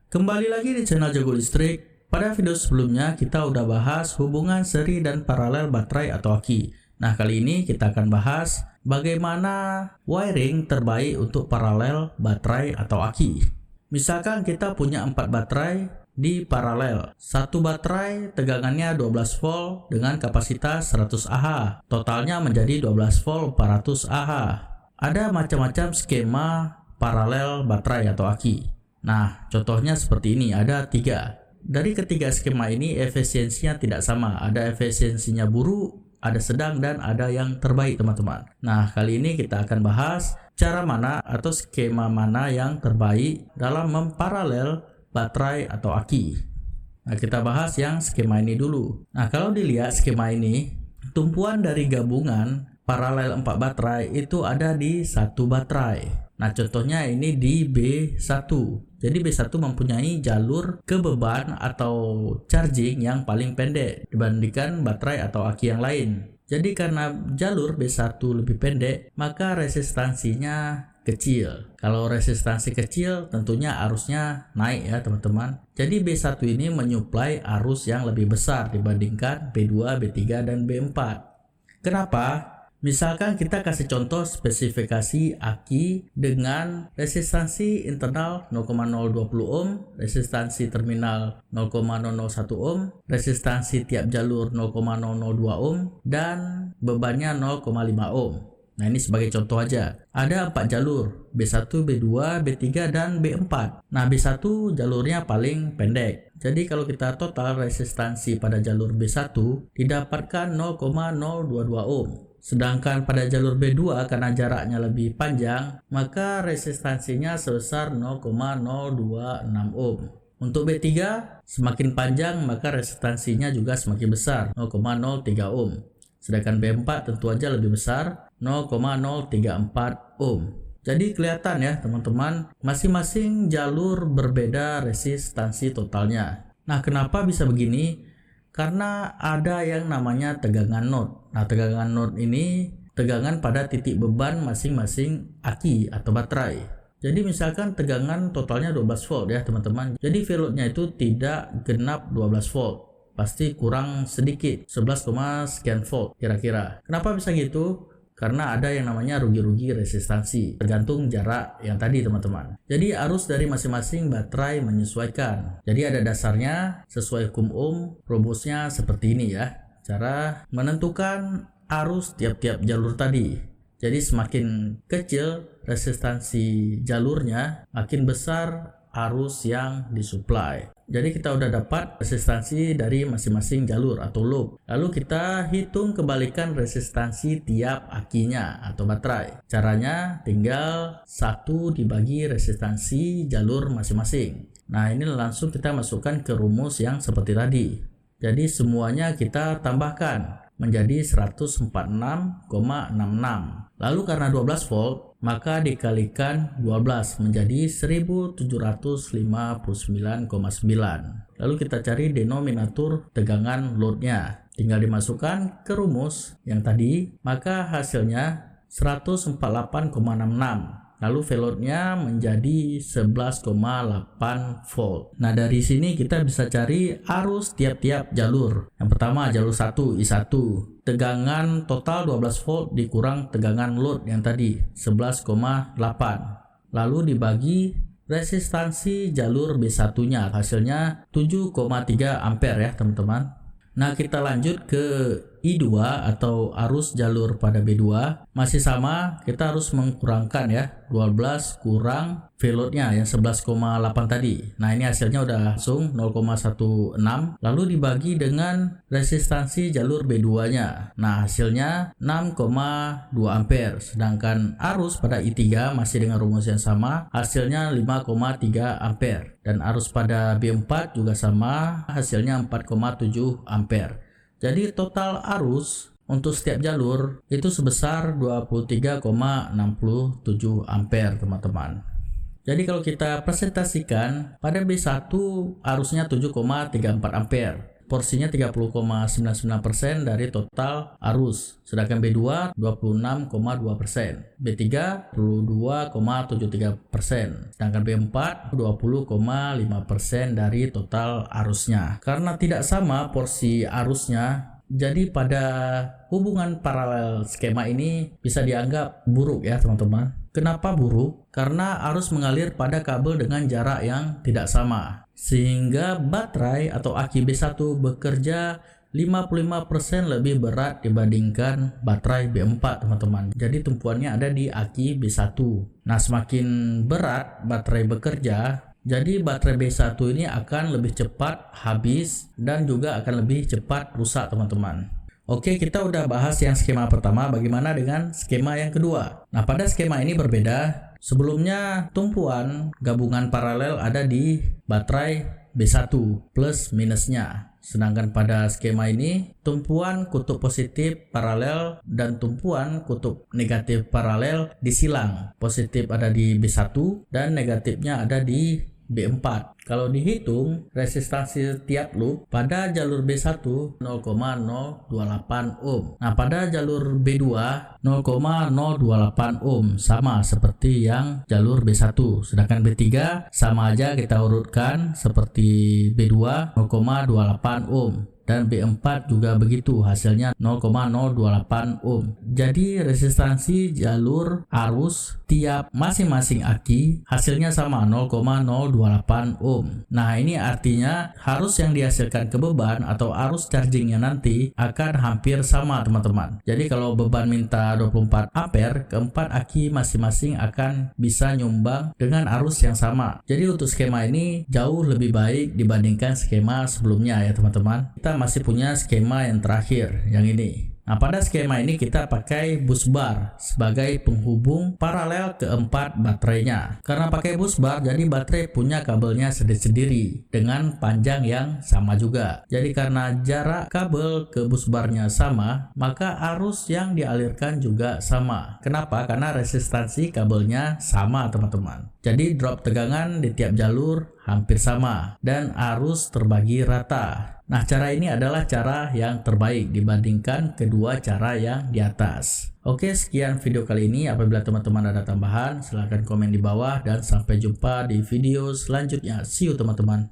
Kembali lagi di channel Jago Listrik. Pada video sebelumnya kita udah bahas hubungan seri dan paralel baterai atau aki. Nah, kali ini kita akan bahas bagaimana wiring terbaik untuk paralel baterai atau aki. Misalkan kita punya 4 baterai di paralel. Satu baterai tegangannya 12 volt dengan kapasitas 100 Ah. Totalnya menjadi 12 volt 400 Ah. Ada macam-macam skema paralel baterai atau aki. Nah, contohnya seperti ini, ada 3. Dari ketiga skema ini efisiensinya tidak sama. Ada efisiensinya buruk, ada sedang, dan ada yang terbaik, teman-teman. Nah, kali ini kita akan bahas cara mana atau skema mana yang terbaik dalam memparalel baterai atau aki. Nah, kita bahas yang skema ini dulu. Nah, kalau dilihat skema ini, tumpuan dari gabungan paralel 4 baterai itu ada di satu baterai. Nah, contohnya ini di B1. Jadi B1 mempunyai jalur ke beban atau charging yang paling pendek dibandingkan baterai atau aki yang lain. Jadi karena jalur B1 lebih pendek, maka resistansinya kecil. Kalau resistansi kecil, tentunya arusnya naik ya, teman-teman. Jadi B1 ini menyuplai arus yang lebih besar dibandingkan B2, B3, dan B4. Kenapa? Misalkan kita kasih contoh spesifikasi aki dengan resistansi internal 0,020 ohm, resistansi terminal 0,001 ohm, resistansi tiap jalur 0,002 ohm, dan bebannya 0,5 ohm. Nah, ini sebagai contoh aja. Ada 4 jalur, B1, B2, B3, dan B4. Nah, B1 jalurnya paling pendek. Jadi kalau kita total resistansi pada jalur B1 didapatkan 0,022 ohm. Sedangkan pada jalur B2 karena jaraknya lebih panjang, maka resistansinya sebesar 0,026 ohm. Untuk B3 semakin panjang maka resistansinya juga semakin besar, 0,03 ohm. Sedangkan B4 tentu aja lebih besar, 0,034 ohm. Jadi kelihatan ya teman-teman, masing-masing jalur berbeda resistansi totalnya. Nah, kenapa bisa begini? Karena ada yang namanya tegangan node. Nah, tegangan node ini tegangan pada titik beban masing-masing aki atau baterai. Jadi misalkan tegangan totalnya 12 volt ya teman-teman. Jadi V-load-nya itu tidak genap 12 volt. Pasti kurang sedikit, 11, sekian volt kira-kira. Kenapa bisa gitu? Karena ada yang namanya rugi-rugi resistansi, tergantung jarak yang tadi teman-teman. Jadi arus dari masing-masing baterai menyesuaikan. Jadi ada dasarnya sesuai hukum Ohm, rumusnya seperti ini ya. Cara menentukan arus tiap-tiap jalur tadi. Jadi semakin kecil resistansi jalurnya, makin besar arus yang disuplai. Jadi kita udah dapat resistansi dari masing-masing jalur atau loop. Lalu kita hitung kebalikan resistansi tiap akinya atau baterai. Caranya tinggal 1 dibagi resistansi jalur masing-masing. Nah, ini langsung kita masukkan ke rumus yang seperti tadi. Jadi semuanya kita tambahkan menjadi 146,66. Lalu karena 12 volt, maka dikalikan 12 menjadi 1759,9. Lalu kita cari denominator tegangan loadnya. Tinggal dimasukkan ke rumus yang tadi, maka hasilnya 148,66. Lalu V-load-nya menjadi 11,8 volt. Nah, dari sini kita bisa cari arus tiap-tiap jalur. Yang pertama jalur 1 I1. Tegangan total 12 volt dikurang tegangan load yang tadi 11,8. Lalu dibagi resistansi jalur B1-nya. Hasilnya 7,3 ampere ya, teman-teman. Nah, kita lanjut ke I2 atau arus jalur pada B2. Masih sama, kita harus mengkurangkan ya, 12 kurang V-load-nya yang 11,8 tadi. Nah, ini hasilnya udah langsung 0,16. Lalu dibagi dengan resistansi jalur B2-nya. Nah, hasilnya 6,2 ampere. Sedangkan arus pada I3 masih dengan rumus yang sama, hasilnya 5,3 ampere. Dan arus pada B4 juga sama, hasilnya 4,7 ampere. Jadi total arus untuk setiap jalur itu sebesar 23,67 ampere, teman-teman. Jadi kalau kita presentasikan pada B1 arusnya 7,34 ampere. porsinya 30,99% dari total arus. Sedangkan B2 26,2%, B3 22,73%, sedangkan B4 20,5% dari total arusnya. Karena tidak sama porsi arusnya, jadi pada hubungan paralel skema ini bisa dianggap buruk ya teman-teman. Kenapa buruk? Karena arus mengalir pada kabel dengan jarak yang tidak sama, sehingga baterai atau aki B1 bekerja 55% lebih berat dibandingkan baterai B4 teman-teman. Jadi tumpuannya ada di aki B1. Nah, semakin berat baterai bekerja, jadi baterai B1 ini akan lebih cepat habis dan juga akan lebih cepat rusak teman-teman. Oke, kita udah bahas yang skema pertama. Bagaimana dengan skema yang kedua? Nah, pada skema ini berbeda. Sebelumnya tumpuan gabungan paralel ada di baterai B1 plus minusnya. Sedangkan pada skema ini tumpuan kutub positif paralel dan tumpuan kutub negatif paralel disilang. Positif ada di B1 dan negatifnya ada di B4. Kalau dihitung resistansi tiap loop pada jalur B1 0,028 ohm. Nah, pada jalur B2 0,028 ohm, sama seperti yang jalur B1. Sedangkan B3 sama aja, kita urutkan seperti B2 0,28 ohm. Dan B4 juga begitu, hasilnya 0,028 ohm. Jadi resistansi jalur arus tiap masing-masing aki hasilnya sama 0,028 ohm. Nah, ini artinya arus yang dihasilkan ke beban atau arus chargingnya nanti akan hampir sama teman-teman. Jadi kalau beban minta 24 ampere, keempat aki masing-masing akan bisa nyumbang dengan arus yang sama. Jadi untuk skema ini jauh lebih baik dibandingkan skema sebelumnya ya teman-teman. Kita masih punya skema yang terakhir, yang ini. Nah, pada skema ini kita pakai bus bar sebagai penghubung paralel keempat baterainya. Karena pakai bus bar, jadi baterai punya kabelnya sendiri-sendiri dengan panjang yang sama juga. Jadi karena jarak kabel ke bus barnya sama, maka arus yang dialirkan juga sama. Kenapa? Karena resistansi kabelnya sama teman-teman. Jadi drop tegangan di tiap jalur hampir sama dan arus terbagi rata. Nah, cara ini adalah cara yang terbaik dibandingkan kedua cara yang di atas. Oke, sekian video kali ini. Apabila teman-teman ada tambahan, silahkan komen di bawah dan sampai jumpa di video selanjutnya. See you teman-teman.